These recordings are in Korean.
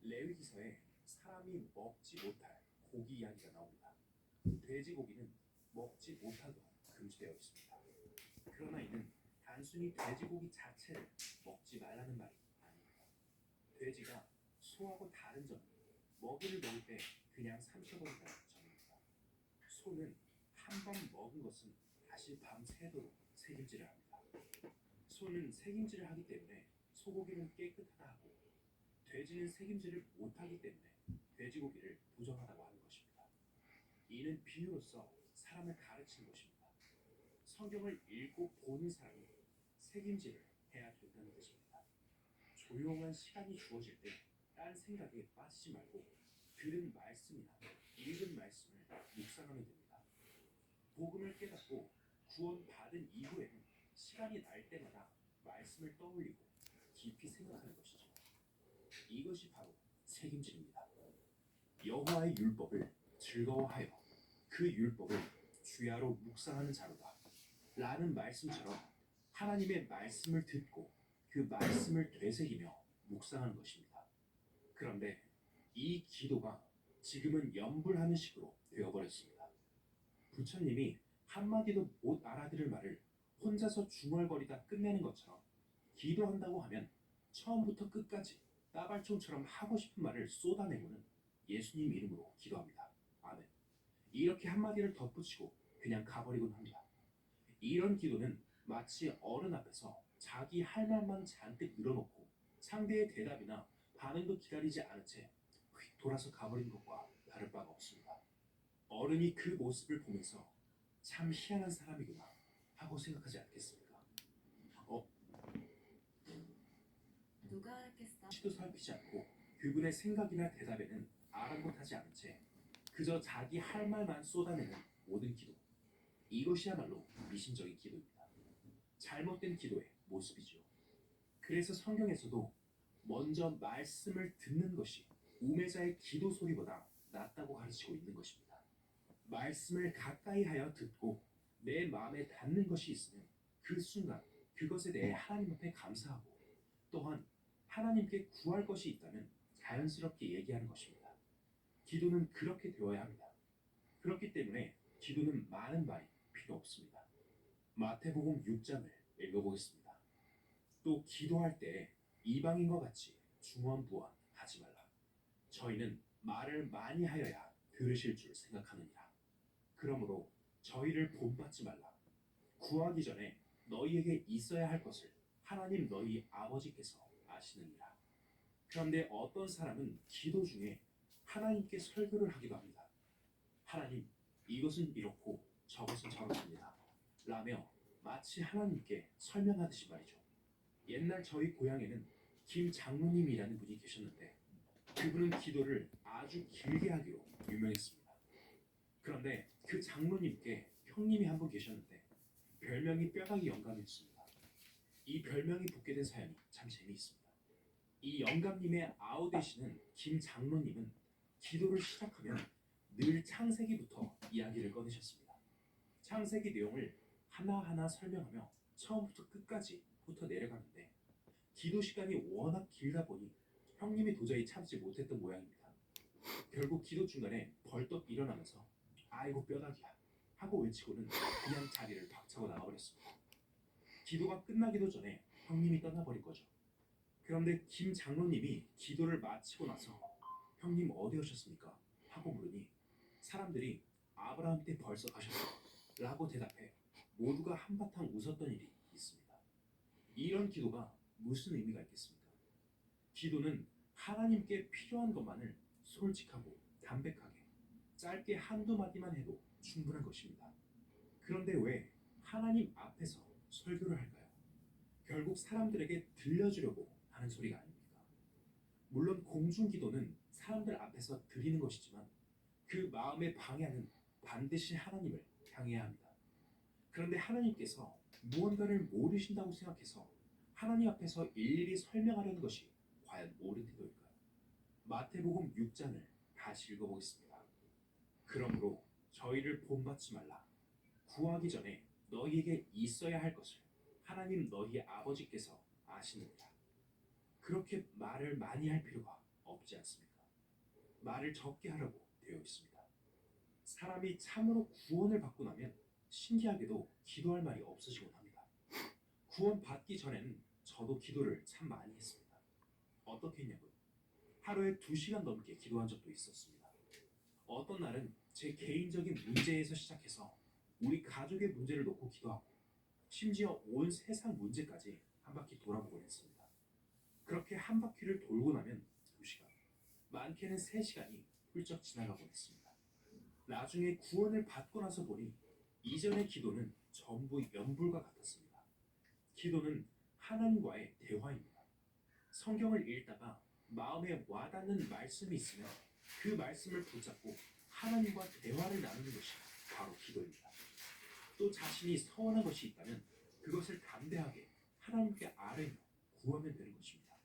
레위기서에 사람이 먹지 못할 고기 이야기가 나옵니다. 돼지고기는 먹지 못하도록 금지되어 있습니다. 그러나 이는 단순히 돼지고기 자체를 먹지 말라는 말이 아닙니다. 돼지가 소하고 다른 점은 먹이를 먹을 때 그냥 삼켜버린다는 점입니다. 소는 한 번 먹은 것은 다시 밤새도록 새김질을 합니다. 소는 새김질을 하기 때문에 소고기는 깨끗하다 하고, 돼지는 새김질을 못하기 때문에 돼지고기를 부정하다고 하는 것입니다. 이는 비유로서 사람을 가르치는 것입니다. 성경을 읽고 보는 사람이 책임질을 해야 된다는 뜻입니다. 조용한 시간이 주어질 때 딴 생각에 빠지지 말고 들은 말씀이나 읽은 말씀을 묵상하면 됩니다. 복음을 깨닫고 구원받은 이후에는 시간이 날 때마다 말씀을 떠올리고 깊이 생각하는 것이죠. 이것이 바로 책임질입니다. 여호와의 율법을 즐거워하여 그 율법을 주야로 묵상하는 자로다 라는 말씀처럼 하나님의 말씀을 듣고 그 말씀을 되새기며 묵상하는 것입니다. 그런데 이 기도가 지금은 염불하는 식으로 되어버렸습니다. 부처님이 한마디도 못 알아들을 말을 혼자서 중얼거리다 끝내는 것처럼 기도한다고 하면 처음부터 끝까지 따발총처럼 하고 싶은 말을 쏟아내고는 예수님 이름으로 기도합니다. 아멘. 이렇게 한마디를 덧붙이고 그냥 가버리곤 합니다. 이런 기도는 마치 어른 앞에서 자기 할 말만 잔뜩 늘어놓고 상대의 대답이나 반응도 기다리지 않은 채 휙 돌아서 가버린 것과 다를 바가 없습니다. 어른이 그 모습을 보면서 참 희한한 사람이구나 하고 생각하지 않겠습니까? 누가 알았겠어? 시도 살피지 않고 그분의 생각이나 대답에는 아랑곳하지 않은 채 그저 자기 할 말만 쏟아내는 모든 기도. 이것이야말로 미신적인 기도입니다. 잘못된 기도의 모습이죠. 그래서 성경에서도 먼저 말씀을 듣는 것이 우매자의 기도 소리보다 낫다고 가르치고 있는 것입니다. 말씀을 가까이 하여 듣고 내 마음에 닿는 것이 있으면 그 순간 그것에 대해 하나님 앞에 감사하고, 또한 하나님께 구할 것이 있다면 자연스럽게 얘기하는 것입니다. 기도는 그렇게 되어야 합니다. 그렇기 때문에 기도는 많은 말이 필요 없습니다. 마태복음 6장을 읽어보겠습니다. 또 기도할 때 이방인과 같이 중언부언 하지 말라. 저희는 말을 많이 하여야 들으실 줄 생각하느니라. 그러므로 저희를 본받지 말라. 구하기 전에 너희에게 있어야 할 것을 하나님 너희 아버지께서 아시느니라. 그런데 어떤 사람은 기도 중에 하나님께 설교를 하기도 합니다. 하나님, 이것은 이렇고 저것은 저렇습니다 라며 마치 하나님께 설명하듯이 말이죠. 옛날 저희 고향에는 김 장로님이라는 분이 계셨는데 그분은 기도를 아주 길게 하기로 유명했습니다. 그런데 그 장로님께 형님이 한 분 계셨는데 별명이 뼈다귀 영감이었습니다. 이 별명이 붙게 된 사연이 참 재미있습니다. 이 영감님의 아우 되시는 김 장로님은 기도를 시작하면 늘 창세기부터 이야기를 꺼내셨습니다. 창세기 내용을 하나하나 설명하며 처음부터 끝까지 훑어 내려가는데 기도 시간이 워낙 길다 보니 형님이 도저히 참지 못했던 모양입니다. 결국 기도 중간에 벌떡 일어나면서 아이고 뼈다귀야 하고 외치고는 그냥 자리를 박차고 나가버렸습니다. 기도가 끝나기도 전에 형님이 떠나버린 거죠. 그런데 김 장로님이 기도를 마치고 나서 형님 어디 오셨습니까? 하고 물으니 사람들이 아브라함 때 벌써 가셨어 라고 대답해 모두가 한바탕 웃었던 일이 있습니다. 이런 기도가 무슨 의미가 있겠습니까? 기도는 하나님께 필요한 것만을 솔직하고 담백하게 짧게 한두 마디만 해도 충분한 것입니다. 그런데 왜 하나님 앞에서 설교를 할까요? 결국 사람들에게 들려주려고 하는 소리가 아닙니까? 물론 공중기도는 사람들 앞에서 드리는 것이지만 그 마음의 방향은 반드시 하나님을 향해야 합니다. 그런데 하나님께서 무언가를 모르신다고 생각해서 하나님 앞에서 일일이 설명하려는 것이 과연 옳은 태도일까요? 마태복음 6장을 다시 읽어보겠습니다. 그러므로 저희를 본받지 말라. 구하기 전에 너희에게 있어야 할 것을 하나님 너희 아버지께서 아시느니라. 그렇게 말을 많이 할 필요가 없습니다. 없지 않습니까? 말을 적게 하라고 되어 있습니다. 사람이 참으로 구원을 받고 나면 신기하게도 기도할 말이 없으시곤 합니다. 구원 받기 전에는 저도 기도를 참 많이 했습니다. 어떻게 했냐고요? 하루에 2시간 넘게 기도한 적도 있었습니다. 어떤 날은 제 개인적인 문제에서 시작해서 우리 가족의 문제를 놓고 기도하고 심지어 온 세상 문제까지 한 바퀴 돌아보곤 했습니다. 그렇게 한 바퀴를 돌고 나면 2시간, 많게는 3시간이 훌쩍 지나가곤 했습니다. 나중에 구원을 받고 나서 보니 이전의 기도는 전부 연불과 같았습니다. 기도는 하나님과의 대화입니다. 성경을 읽다가 마음에 와닿는 말씀이 있으면 그 말씀을 붙잡고 하나님과 대화를 나누는 것이 바로 기도입니다. 또 자신이 서운한 것이 있다면 그것을 담대하게 하나님께 아뢰며 구하면 되는 것입니다.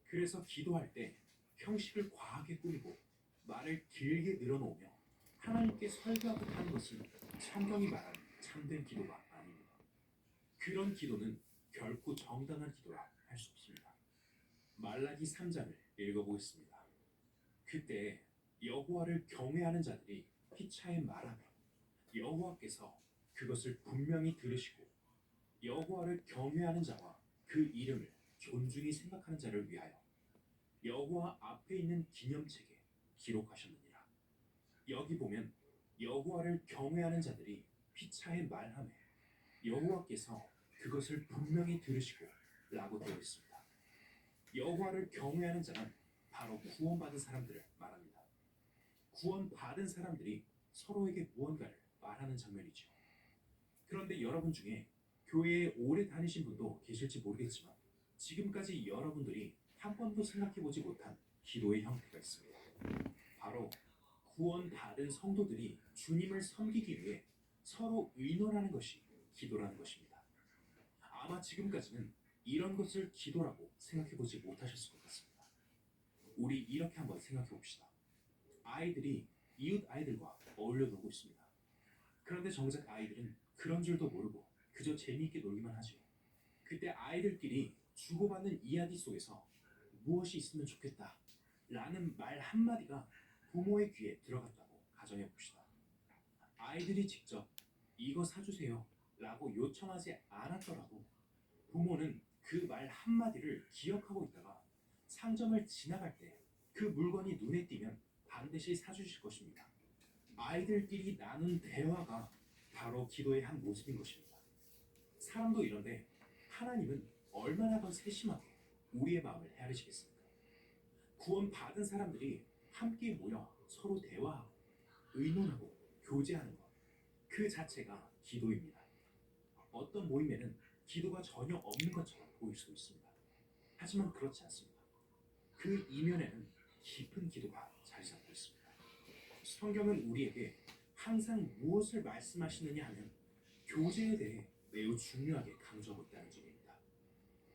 그래서 기도할 때 형식을 과하게 꾸미고 말을 길게 늘어놓으며 하나님께 설교하듯 하는 것은 성경이 말하는 참된 기도가 아닙니다. 그런 기도는 결코 정당한 기도라 할 수 없습니다. 말라기 3장을 읽어보겠습니다. 그때 여호와를 경외하는 자들이 피차에 말하며 여호와께서 그것을 분명히 들으시고 여호와를 경외하는 자와 그 이름을 존중히 생각하는 자를 위하여 여호와 앞에 있는 기념책에 기록하셨느니라. 여기 보면 여호와를 경외하는 자들이 피차에 말하며 여호와께서 그것을 분명히 들으시고 라고 되어 있습니다. 여호와를 경외하는 자는 바로 구원받은 사람들을 말합니다. 구원받은 사람들이 서로에게 무언가를 말하는 장면이죠. 그런데 여러분 중에 교회에 오래 다니신 분도 계실지 모르겠지만 지금까지 여러분들이 한 번도 생각해보지 못한 기도의 형태가 있습니다. 바로 구원받은 성도들이 주님을 섬기기 위해 서로 의논하는 것이 기도라는 것입니다. 아마 지금까지는 이런 것을 기도라고 생각해보지 못하셨을 것 같습니다. 우리 이렇게 한번 생각해봅시다. 아이들이 이웃 아이들과 어울려 놀고 있습니다. 그런데 정작 아이들은 그런 줄도 모르고 그저 재미있게 놀기만 하죠. 그때 아이들끼리 주고받는 이야기 속에서 무엇이 있으면 좋겠다 라는 말 한마디가 부모의 귀에 들어갔다고 가정해봅시다. 아이들이 직접 이거 사주세요 라고 요청하지 않았더라도 부모는 그 말 한마디를 기억하고 있다가 상점을 지나갈 때 그 물건이 눈에 띄면 반드시 사주실 것입니다. 아이들끼리 나눈 대화가 바로 기도의 한 모습인 것입니다. 사람도 이런데 하나님은 얼마나 더 세심하게 우리의 마음을 헤아리시겠습니까? 구원받은 사람들이 함께 모여 서로 대화하고 의논하고 교제하는 것, 그 자체가 기도입니다. 어떤 모임에는 기도가 전혀 없는 것처럼 보일 수도 있습니다. 하지만 그렇지 않습니다. 그 이면에는 깊은 기도가 자리 잡고 있습니다. 성경은 우리에게 항상 무엇을 말씀하시느냐 하면 교제에 대해 매우 중요하게 강조하고 있다는 점입니다.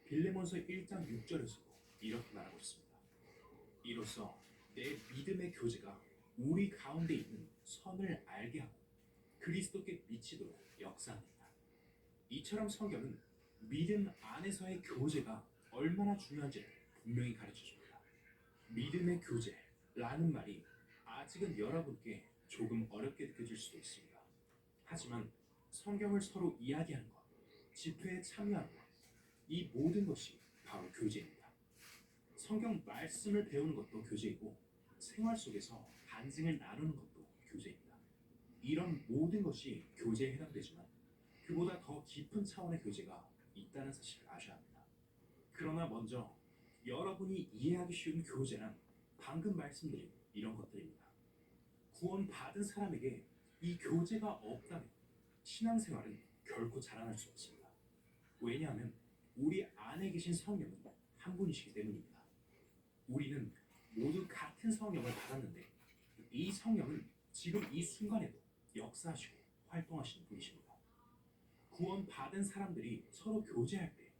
빌레몬서 1장 6절에서도 이렇게 말하고 있습니다. 이로써 내 믿음의 교제가 우리 가운데 있는 선을 알게 하고 그리스도께 미치도록 역사합니다. 이처럼 성경은 믿음 안에서의 교제가 얼마나 중요한지를 분명히 가르쳐줍니다. 믿음의 교제라는 말이 아직은 여러분께 조금 어렵게 느껴질 수도 있습니다. 하지만 성경을 서로 이야기하는 것, 집회에 참여하는 것, 이 모든 것이 바로 교제입니다. 성경 말씀을 배우는 것도 교제이고 생활 속에서 간증을 나누는 것도 교제입니다. 이런 모든 것이 교제에 해당되지만 그보다 더 깊은 차원의 교제가 있다는 사실을 아셔야 합니다. 그러나 먼저 여러분이 이해하기 쉬운 교제란 방금 말씀드린 이런 것들입니다. 구원받은 사람에게 이 교제가 없다면 신앙생활은 결코 자라날 수 없습니다. 왜냐하면 우리 안에 계신 성령은 한 분이시기 때문입니다. 우리는 모두 같은 성령을 받았는데 이 성령은 지금 이 순간에도 역사하시고 활동하시는 분이십니다. 구원받은 사람들이 서로 교제할 때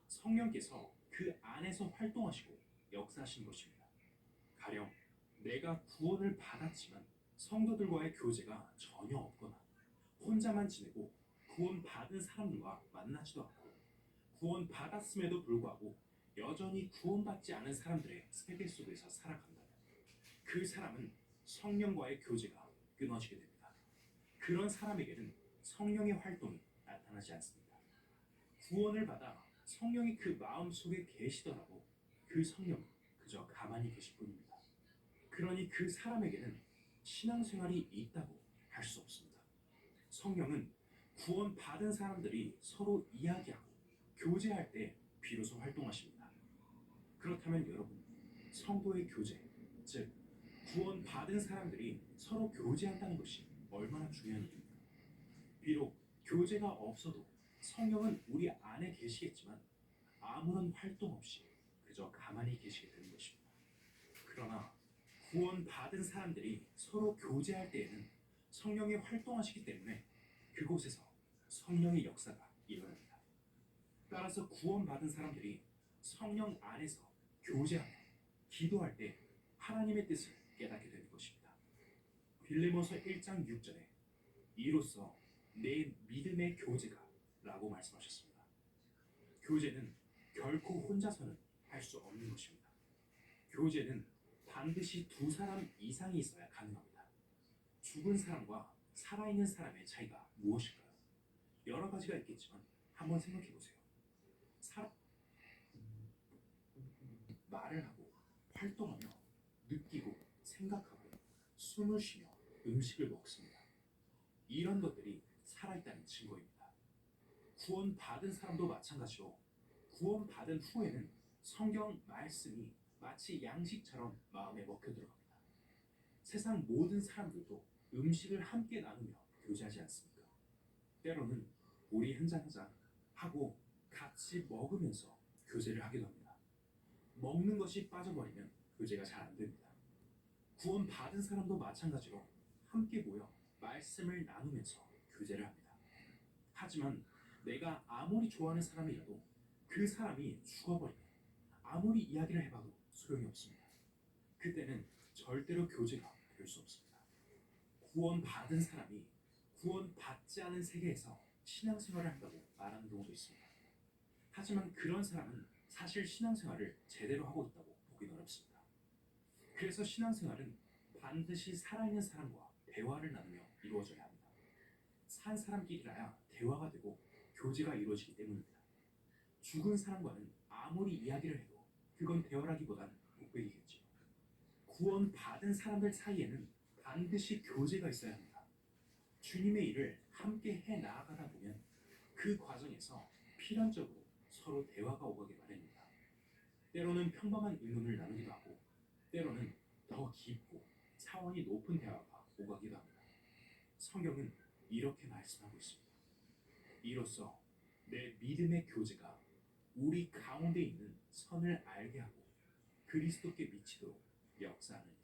성령께서 그 안에서 활동하시고 역사하시는 것입니다. 가령 내가 구원을 받았지만 성도들과의 교제가 전혀 없거나 혼자만 지내고 구원받은 사람들과 만나지도 않고 구원받았음에도 불구하고 여전히 구원받지 않은 사람들의 세계 속에서 살아간다. 그 사람은 성령과의 교제가 끊어지게 됩니다. 그런 사람에게는 성령의 활동이 나타나지 않습니다. 구원을 받아 성령이 그 마음 속에 계시더라도 그 성령은 그저 가만히 계실 뿐입니다. 그러니 그 사람에게는 신앙생활이 있다고 할 수 없습니다. 성령은 구원받은 사람들이 서로 이야기하고 교제할 때 비로소 활동하십니다. 그렇다면 여러분, 성도의 교제, 즉 구원받은 사람들이 서로 교제한다는 것이 얼마나 중요한 일입니까? 비록 교제가 없어도 성령은 우리 안에 계시겠지만 아무런 활동 없이 그저 가만히 계시게 되는 것입니다. 그러나 구원받은 사람들이 서로 교제할 때에는 성령이 활동하시기 때문에 그곳에서 성령의 역사가 일어납니다. 따라서 구원받은 사람들이 성령 안에서 교제하며 기도할 때 하나님의 뜻을 깨닫게 되는 것입니다. 빌레모서 1장 6절에 이로써 내 믿음의 교제가 라고 말씀하셨습니다. 교제는 결코 혼자서는 할 수 없는 것입니다. 교제는 반드시 두 사람 이상이 있어야 가능합니다. 죽은 사람과 살아있는 사람의 차이가 무엇일까요? 여러 가지가 있겠지만 한번 생각해 보세요. 사람 말을 하고 활동하며 느끼고 생각하고 숨을 쉬며 음식을 먹습니다. 이런 것들이 살아있다는 증거입니다. 구원받은 사람도 마찬가지로 구원받은 후에는 성경 말씀이 마치 양식처럼 마음에 먹혀 들어갑니다. 세상 모든 사람들도 음식을 함께 나누며 교제하지 않습니까? 때로는 우리 한잔하자 하고 같이 먹으면서 교제를 하기도 합니다. 먹는 것이 빠져버리면 교제가 잘 안 됩니다. 구원받은 사람도 마찬가지로 함께 모여 말씀을 나누면서 교제를 합니다. 하지만 내가 아무리 좋아하는 사람이라도 그 사람이 죽어버리면 아무리 이야기를 해봐도 소용이 없습니다. 그때는 절대로 교제가 될 수 없습니다. 구원받은 사람이 구원받지 않은 세계에서 신앙생활을 한다고 말하는 경우도 있습니다. 하지만 그런 사람은 사실 신앙생활을 제대로 하고 있다고 보기는 어렵습니다. 그래서 신앙생활은 반드시 살아있는 사람과 대화를 나누며 이루어져야 합니다. 산 사람끼리라야 대화가 되고 교제가 이루어지기 때문입니다. 죽은 사람과는 아무리 이야기를 해도 그건 대화라기보단 목베기겠죠. 구원받은 사람들 사이에는 반드시 교제가 있어야 합니다. 주님의 일을 함께 해 나아가다 보면 그 과정에서 필연적으로 서로 대화가 오가게 마련입니다. 때로는 평범한 의논을 나누기도 하고 때로는 더 깊고 차원이 높은 대화가 오가기도 합니다. 성경은 이렇게 말씀하고 있습니다. 이로써 내 믿음의 교제가 우리 가운데 있는 선을 알게 하고 그리스도께 미치도록 역사하는